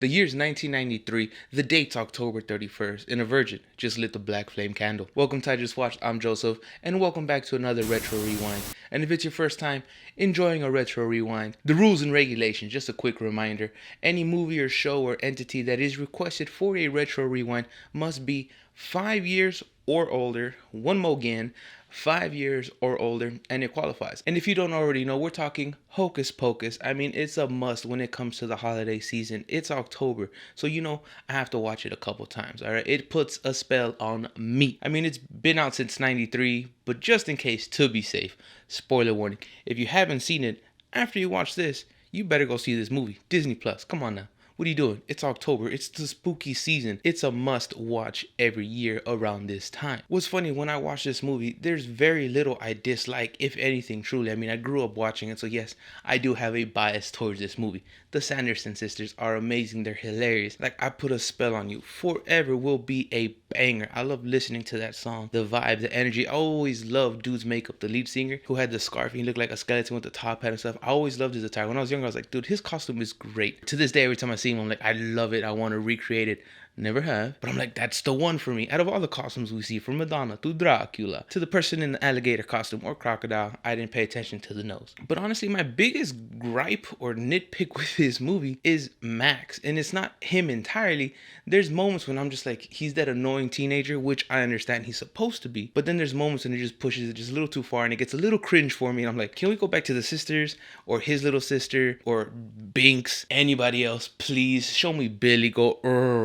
The year's 1993, the date's October 31st, and a virgin just lit the black flame candle. Welcome to IJustWatched, I'm Joseph, and welcome back to another Retro Rewind. And if it's your first time enjoying a Retro Rewind, the rules and regulations, just a quick reminder, any movie or show or entity that is requested for a Retro Rewind must be 5 years or older, one more again, 5 years or older, and it qualifies. And if you don't already know, we're talking Hocus Pocus. I mean, it's a must when it comes to the holiday season. It's October, so I have to watch it a couple times, all right? It puts a spell on me. I mean, it's been out since 93, but just in case, to be safe, spoiler warning, if you haven't seen it, after you watch this, you better go see this movie. Disney Plus, come on now. What are you doing? It's October. It's the spooky season. It's a must watch every year around this time. What's funny, when I watch this movie, there's very little I dislike, if anything, truly. I mean, I grew up watching it, so yes, I do have a bias towards this movie. The Sanderson sisters are amazing. They're hilarious. Like, I Put a Spell on You Forever will be a banger. I love listening to that song. The vibe, the energy. I always loved Dude's Makeup, the lead singer, who had the scarf. He looked like a skeleton with the top hat and stuff. I always loved his attire. When I was younger, I was like, dude, his costume is great. To this day, every time I see him, I'm like, I love it. I want to recreate it. Never have, but I'm like, that's the one for me. Out of all the costumes we see, from Madonna to Dracula to the person in the alligator costume or crocodile, I didn't pay attention to the nose. But honestly, my biggest gripe or nitpick with this movie is Max, and it's not him entirely. There's moments when I'm just like, he's that annoying teenager, which I understand he's supposed to be, but then there's moments when he just pushes it just a little too far and it gets a little cringe for me, and I'm like, can we go back to the sisters or his little sister or Binks, anybody else, please? Show me Billy go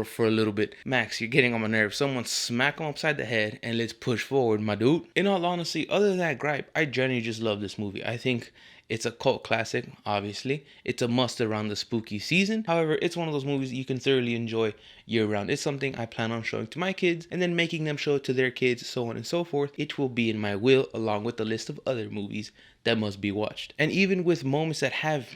for a little bit. Max, you're getting on my nerves. Someone smack him upside the head and let's push forward, my dude. In all honesty, other than that gripe, I genuinely just love this movie. I think it's a cult classic, obviously. It's a must around the spooky season. However, it's one of those movies you can thoroughly enjoy year round. It's something I plan on showing to my kids and then making them show it to their kids, so on and so forth. It will be in my will, along with the list of other movies that must be watched. And even with moments that have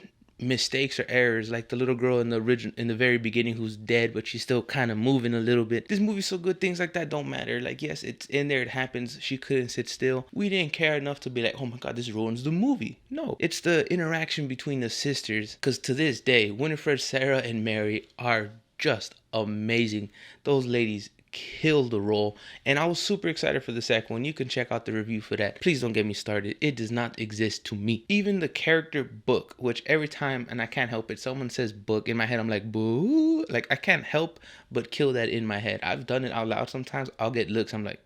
mistakes or errors, like the little girl in the very beginning who's dead but she's still kind of moving a little bit, this movie's so good, things like that don't matter. Like, yes, it's in there, it happens, she couldn't sit still. We didn't care enough to be like, oh my god, this ruins the movie. No, it's the interaction between the sisters, because to this day, Winifred, Sarah, and Mary are just amazing. Those ladies killed the role, and I was super excited for the second one. You can check out the review for that. Please don't get me started. It does not exist to me. Even the character book, which every time, and I can't help it, someone says book, in my head I'm like, boo. Like, I can't help but kill that in my head. I've done it out loud sometimes. I'll get looks, I'm like,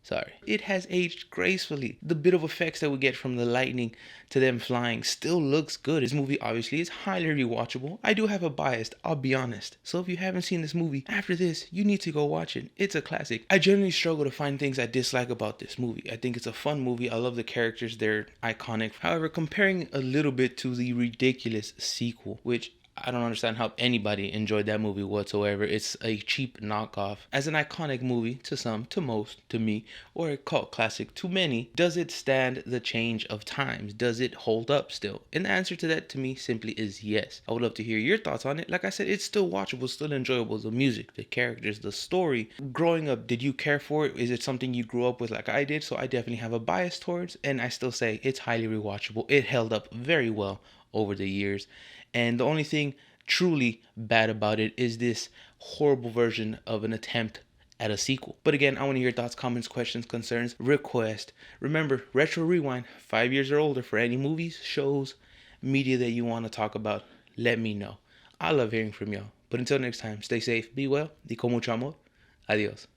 sorry. It has aged gracefully. The bit of effects that we get from the lightning to them flying still looks good. This movie obviously is highly rewatchable. I do have a bias, I'll be honest. So if you haven't seen this movie, after this, you need to go watch it. It's a classic. I generally struggle to find things I dislike about this movie. I think it's a fun movie. I love the characters. They're iconic. However, comparing a little bit to the ridiculous sequel, which I don't understand how anybody enjoyed that movie whatsoever. It's a cheap knockoff. As an iconic movie to some, to most, to me, or a cult classic to many, does it stand the change of times? Does it hold up still? And the answer to that, to me, simply is yes. I would love to hear your thoughts on it. Like I said, it's still watchable, still enjoyable. The music, the characters, the story. Growing up, did you care for it? Is it something you grew up with like I did? So I definitely have a bias towards, and I still say it's highly rewatchable. It held up very well over the years. And the only thing truly bad about it is this horrible version of an attempt at a sequel. But again, I want to hear your thoughts, comments, questions, concerns, request. Remember, Retro Rewind, 5 years or older, for any movies, shows, media that you want to talk about, let me know. I love hearing from y'all. But until next time, stay safe, be well, y con mucho amor. Adios.